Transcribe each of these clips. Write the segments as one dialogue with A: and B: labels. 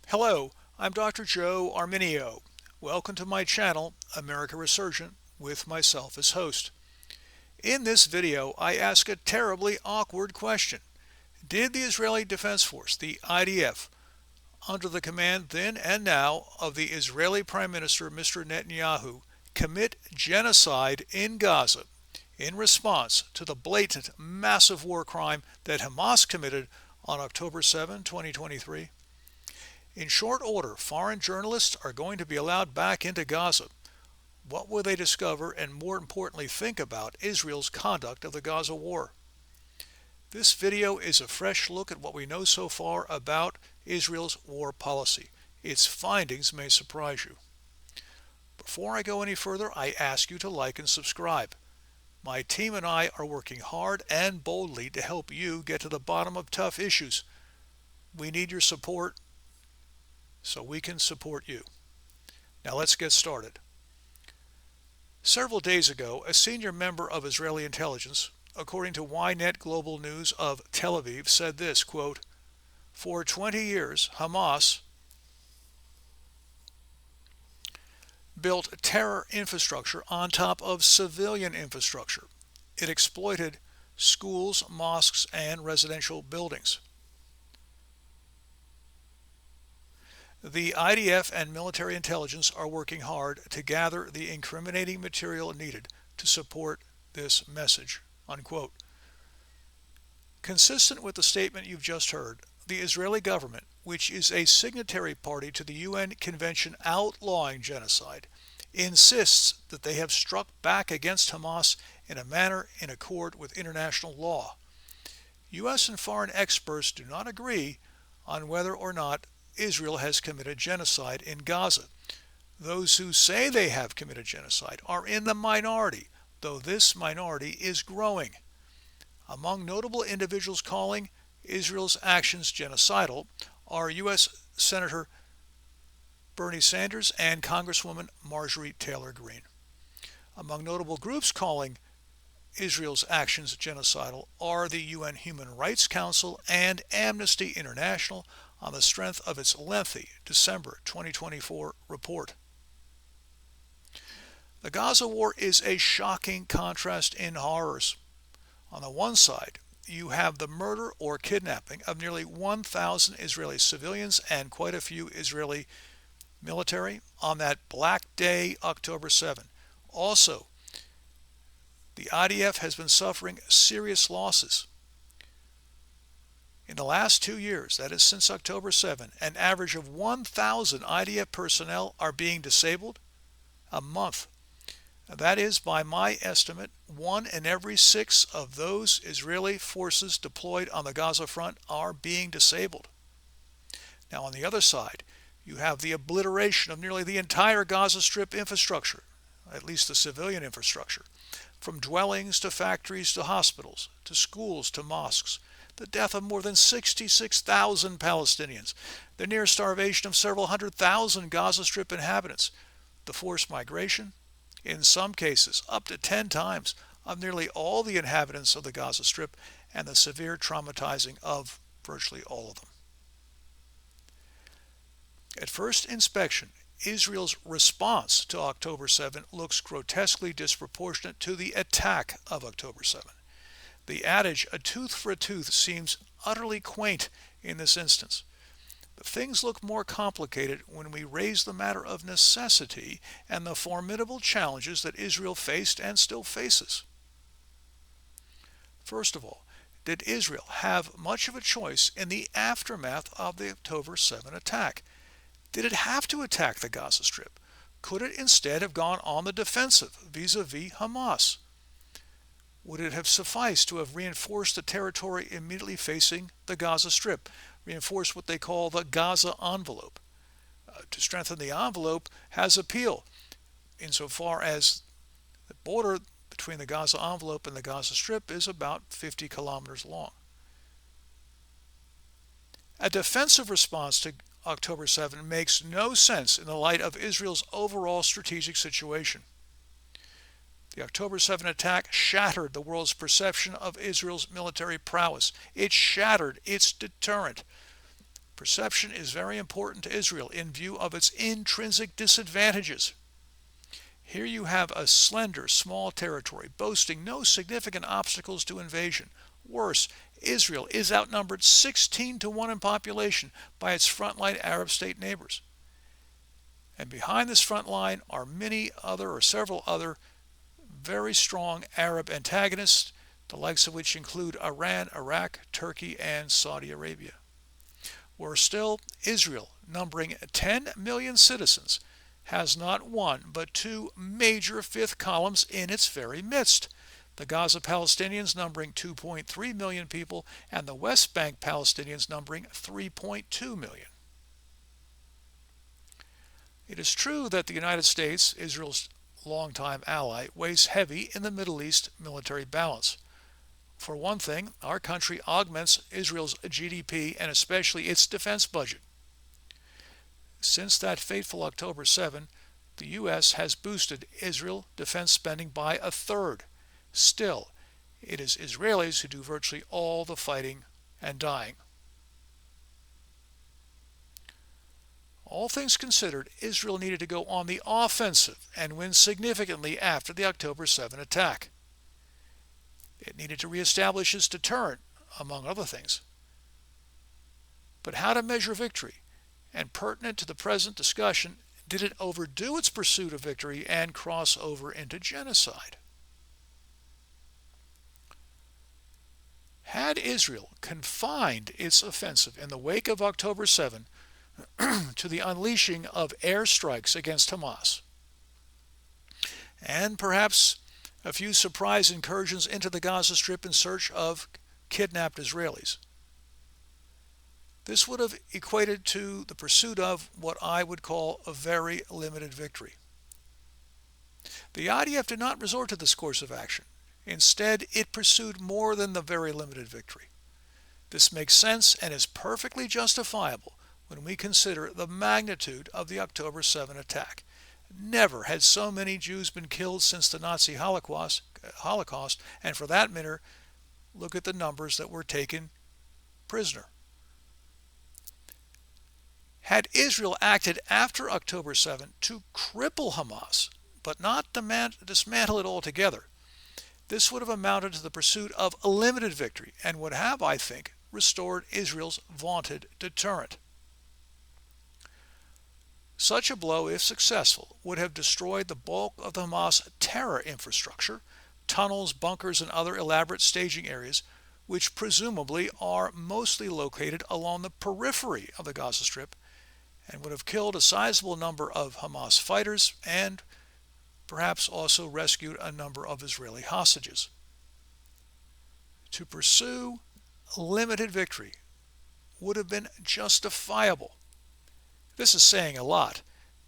A: Hello, I'm Dr. Joe Arminio. Welcome to my channel, America Resurgent, with myself as host. In this video, I ask a terribly awkward question. Did the Israeli Defense Force, the IDF, under the command then and now of the Israeli Prime Minister Mr. Netanyahu, commit genocide in Gaza in response to the blatant, massive war crime that Hamas committed on October 7, 2023? In short order, foreign journalists are going to be allowed back into Gaza. What will they discover and, more importantly, think about Israel's conduct of the Gaza War? This video is a fresh look at what we know so far about Israel's war policy. Its findings may surprise you. Before I go any further, I ask you to like and subscribe. My team and I are working hard and boldly to help you get to the bottom of tough issues. We need your support so we can support you. Now let's get started. Several days ago, a senior member of Israeli intelligence, according to Ynet Global News of Tel Aviv, said this, quote, "For 20 years, Hamas built terror infrastructure on top of civilian infrastructure. It exploited schools, mosques, and residential buildings. The IDF and military intelligence are working hard to gather the incriminating material needed to support this message," unquote. Consistent with the statement you've just heard, the Israeli government, which is a signatory party to the UN Convention outlawing genocide, insists that they have struck back against Hamas in a manner in accord with international law. U.S. and foreign experts do not agree on whether or not Israel has committed genocide in Gaza. Those who say they have committed genocide are in the minority, though this minority is growing. Among notable individuals calling Israel's actions genocidal are U.S. Senator Bernie Sanders and Congresswoman Marjorie Taylor Greene. Among notable groups calling Israel's actions genocidal are the UN Human Rights Council and Amnesty International, on the strength of its lengthy December 2024 report. The Gaza War is a shocking contrast in horrors. On the one side, you have the murder or kidnapping of nearly 1,000 Israeli civilians and quite a few Israeli military on that Black Day, October 7. Also, the IDF has been suffering serious losses. In the last 2 years, that is since October 7, an average of 1,000 IDF personnel are being disabled a month. That is, by my estimate, 1 in every 6 of those Israeli forces deployed on the Gaza front are being disabled. Now, on the other side, you have the obliteration of nearly the entire Gaza Strip infrastructure, at least the civilian infrastructure, from dwellings to factories to hospitals to schools to mosques. The death of more than 66,000 Palestinians, the near starvation of several 100,000 Gaza Strip inhabitants, the forced migration, in some cases up to 10 times, of nearly all the inhabitants of the Gaza Strip, and the severe traumatizing of virtually all of them. At first inspection, Israel's response to October 7 looks grotesquely disproportionate to the attack of October 7. The adage, "a tooth for a tooth," seems utterly quaint in this instance. But things look more complicated when we raise the matter of necessity and the formidable challenges that Israel faced and still faces. First of all, did Israel have much of a choice in the aftermath of the October 7 attack? Did it have to attack the Gaza Strip? Could it instead have gone on the defensive vis-a-vis Hamas? Would it have sufficed to have reinforced the territory immediately facing the Gaza Strip, reinforced what they call the Gaza envelope? To strengthen the envelope has appeal, insofar as the border between the Gaza envelope and the Gaza Strip is about 50 kilometers long. A defensive response to October 7 makes no sense in the light of Israel's overall strategic situation. The October 7 attack shattered the world's perception of Israel's military prowess. It shattered its deterrent, Perception is very important to Israel in view of its intrinsic disadvantages. Here you have a slender, small territory boasting no significant obstacles to invasion. Worse, Israel is outnumbered 16 to 1 in population by its frontline Arab state neighbors. And behind this front line are several other very strong Arab antagonists, the likes of which include Iran, Iraq, Turkey, and Saudi Arabia. Worse still, Israel, numbering 10 million citizens, has not one but two major fifth columns in its very midst. The Gaza Palestinians numbering 2.3 million people and the West Bank Palestinians numbering 3.2 million. It is true that the United States, Israel's longtime ally, weighs heavy in the Middle East military balance. For one thing, our country augments Israel's GDP and especially its defense budget. Since that fateful October 7, the U.S. has boosted Israel defense spending by a third. Still, it is Israelis who do virtually all the fighting and dying. All things considered, Israel needed to go on the offensive and win significantly after the October 7 attack. It needed to reestablish its deterrent, among other things. But how to measure victory? And pertinent to the present discussion, did it overdo its pursuit of victory and cross over into genocide? Had Israel confined its offensive in the wake of October 7 to the unleashing of airstrikes against Hamas, and perhaps a few surprise incursions into the Gaza Strip in search of kidnapped Israelis, this would have equated to the pursuit of what I would call a very limited victory. The IDF did not resort to this course of action. Instead, it pursued more than the very limited victory. This makes sense and is perfectly justifiable when we consider the magnitude of the October 7 attack. Never had so many Jews been killed since the Nazi Holocaust, and for that matter, look at the numbers that were taken prisoner. Had Israel acted after October 7 to cripple Hamas, but not dismantle it altogether, this would have amounted to the pursuit of a limited victory and would have, I think, restored Israel's vaunted deterrent. Such a blow, if successful, would have destroyed the bulk of the Hamas terror infrastructure, tunnels, bunkers, and other elaborate staging areas, which presumably are mostly located along the periphery of the Gaza Strip, and would have killed a sizable number of Hamas fighters and perhaps also rescued a number of Israeli hostages. To pursue limited victory would have been justifiable. This is saying a lot,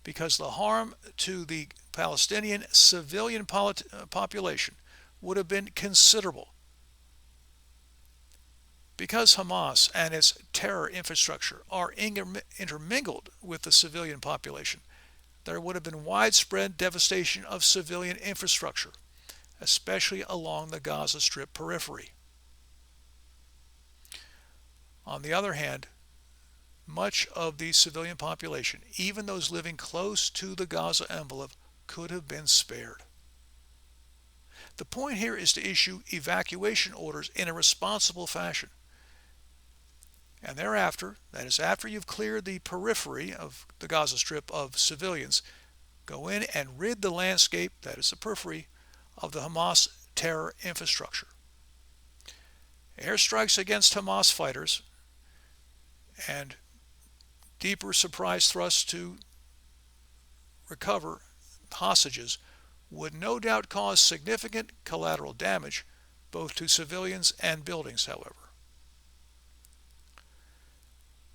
A: because the harm to the Palestinian civilian population would have been considerable. Because Hamas and its terror infrastructure are intermingled with the civilian population, there would have been widespread devastation of civilian infrastructure, especially along the Gaza Strip periphery. On the other hand, much of the civilian population, even those living close to the Gaza envelope, could have been spared. The point here is to issue evacuation orders in a responsible fashion. And thereafter, that is after you've cleared the periphery of the Gaza Strip of civilians, go in and rid the landscape, that is the periphery, of the Hamas terror infrastructure. Airstrikes against Hamas fighters and deeper surprise thrusts to recover hostages would no doubt cause significant collateral damage both to civilians and buildings, however.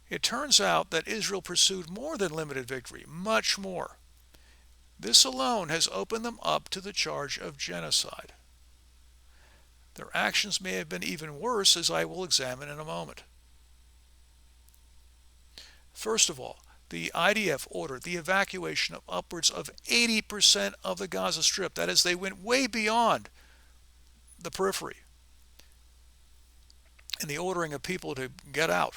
A: It turns out that Israel pursued more than limited victory, much more. This alone has opened them up to the charge of genocide. Their actions may have been even worse, as I will examine in a moment. First of all, the IDF ordered the evacuation of upwards of 80% of the Gaza Strip. That is, they went way beyond the periphery in the ordering of people to get out.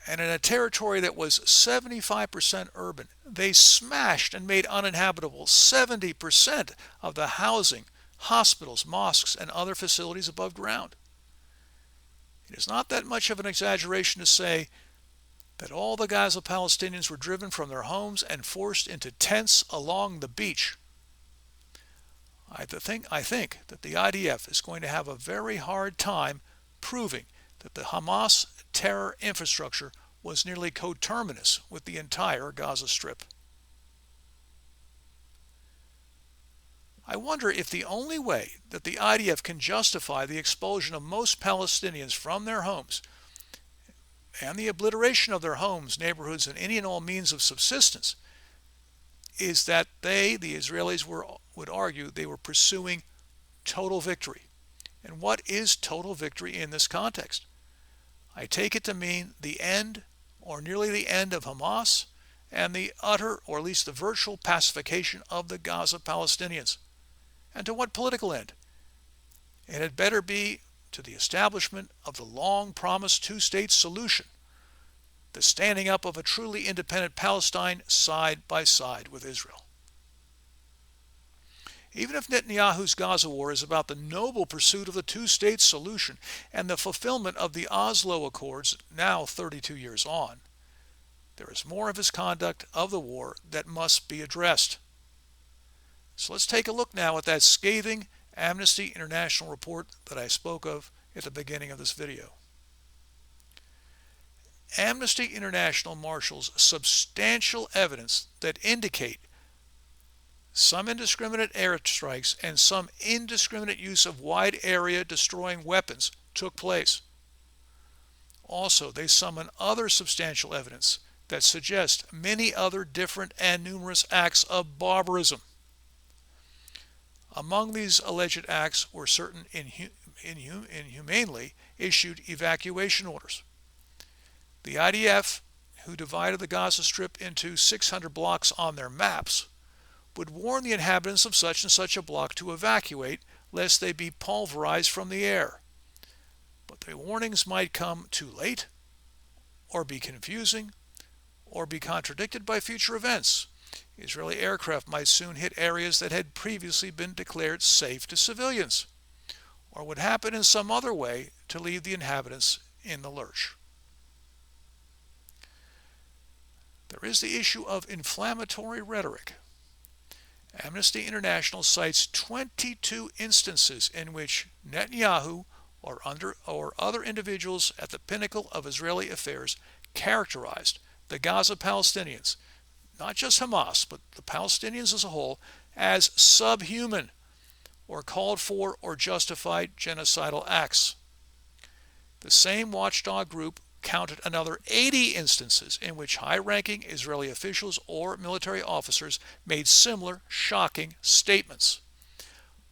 A: And in a territory that was 75% urban, they smashed and made uninhabitable 70% of the housing, hospitals, mosques, and other facilities above ground. It is not that much of an exaggeration to say that all the Gaza Palestinians were driven from their homes and forced into tents along the beach. I think that the IDF is going to have a very hard time proving that the Hamas terror infrastructure was nearly coterminous with the entire Gaza Strip. I wonder if the only way that the IDF can justify the expulsion of most Palestinians from their homes and the obliteration of their homes, neighborhoods, and any and all means of subsistence is that they, the Israelis, would argue they were pursuing total victory. And what is total victory in this context? I take it to mean the end, or nearly the end, of Hamas and the utter, or at least the virtual, pacification of the Gaza Palestinians. And to what political end? It had better be to the establishment of the long-promised two-state solution, the standing up of a truly independent Palestine side by side with Israel. Even if Netanyahu's Gaza War is about the noble pursuit of the two-state solution and the fulfillment of the Oslo Accords now 32 years on, there is more of his conduct of the war that must be addressed. So let's take a look now at that scathing Amnesty International report that I spoke of at the beginning of this video. Amnesty International marshals substantial evidence that indicate some indiscriminate airstrikes and some indiscriminate use of wide area destroying weapons took place. Also, they summon other substantial evidence that suggest many other different and numerous acts of barbarism. Among these alleged acts were certain inhumanely issued evacuation orders. The IDF, who divided the Gaza Strip into 600 blocks on their maps, would warn the inhabitants of such and such a block to evacuate lest they be pulverized from the air. But the warnings might come too late, or be confusing, or be contradicted by future events. Israeli aircraft might soon hit areas that had previously been declared safe to civilians, or would happen in some other way to leave the inhabitants in the lurch. There is the issue of inflammatory rhetoric. Amnesty International cites 22 instances in which Netanyahu or other individuals at the pinnacle of Israeli affairs characterized the Gaza Palestinians, not just Hamas, but the Palestinians as a whole, as subhuman, or called for or justified genocidal acts. The same watchdog group counted another 80 instances in which high-ranking Israeli officials or military officers made similar shocking statements.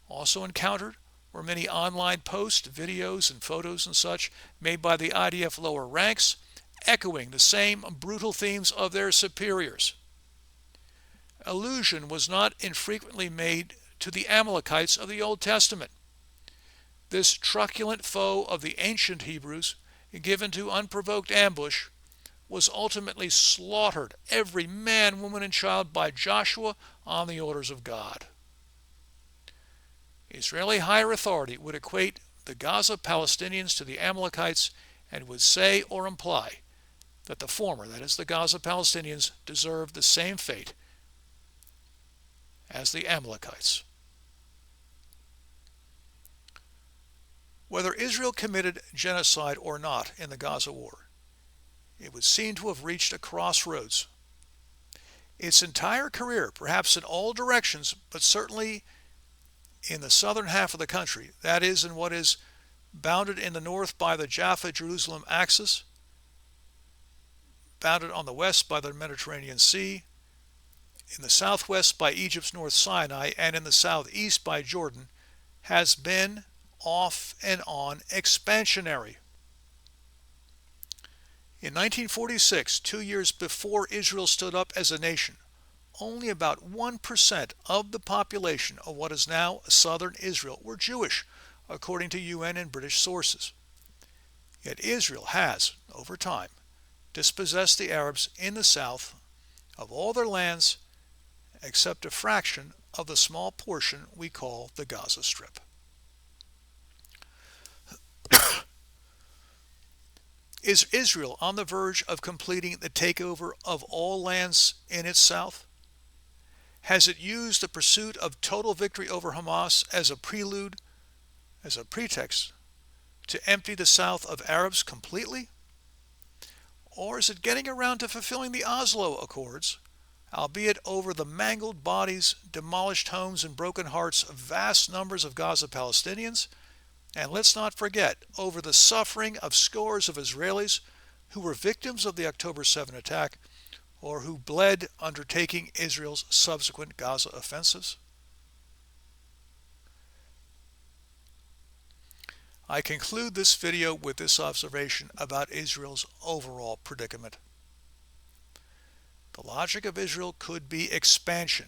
A: Also encountered were many online posts, videos, and photos and such made by the IDF lower ranks, echoing the same brutal themes of their superiors. Allusion was not infrequently made to the Amalekites of the Old Testament. This truculent foe of the ancient Hebrews, given to unprovoked ambush, was ultimately slaughtered, every man, woman, and child, by Joshua on the orders of God. Israeli higher authority would equate the Gaza Palestinians to the Amalekites and would say or imply that the former, that is the Gaza Palestinians, deserved the same fate as the Amalekites. Whether Israel committed genocide or not in the Gaza War, it would seem to have reached a crossroads. Its entire career, perhaps in all directions, but certainly in the southern half of the country, that is, in what is bounded in the north by the Jaffa-Jerusalem axis, bounded on the west by the Mediterranean Sea, in the southwest by Egypt's North Sinai, and in the southeast by Jordan, has been off and on expansionary. In 1946, 2 years before Israel stood up as a nation, only about 1% of the population of what is now southern Israel were Jewish, according to UN and British sources. Yet Israel has, over time, dispossess the Arabs in the south of all their lands except a fraction of the small portion we call the Gaza Strip. Is Israel on the verge of completing the takeover of all lands in its south? Has it used the pursuit of total victory over Hamas as a prelude, as a pretext, to empty the south of Arabs completely? Or is it getting around to fulfilling the Oslo Accords, albeit over the mangled bodies, demolished homes, and broken hearts of vast numbers of Gaza Palestinians? And let's not forget, over the suffering of scores of Israelis who were victims of the October 7 attack or who bled undertaking Israel's subsequent Gaza offensives. I conclude this video with this observation about Israel's overall predicament. The logic of Israel could be expansion,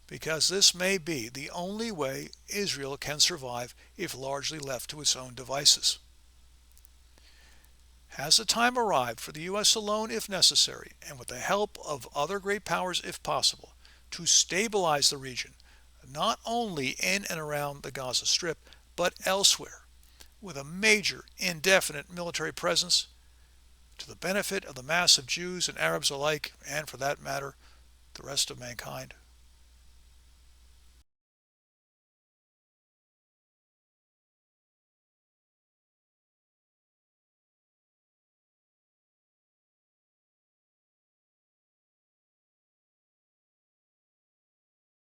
A: because this may be the only way Israel can survive if largely left to its own devices. Has the time arrived for the U.S. alone, if necessary, and with the help of other great powers if possible, to stabilize the region, not only in and around the Gaza Strip, but elsewhere, with a major, indefinite military presence, to the benefit of the mass of Jews and Arabs alike, and for that matter, the rest of mankind?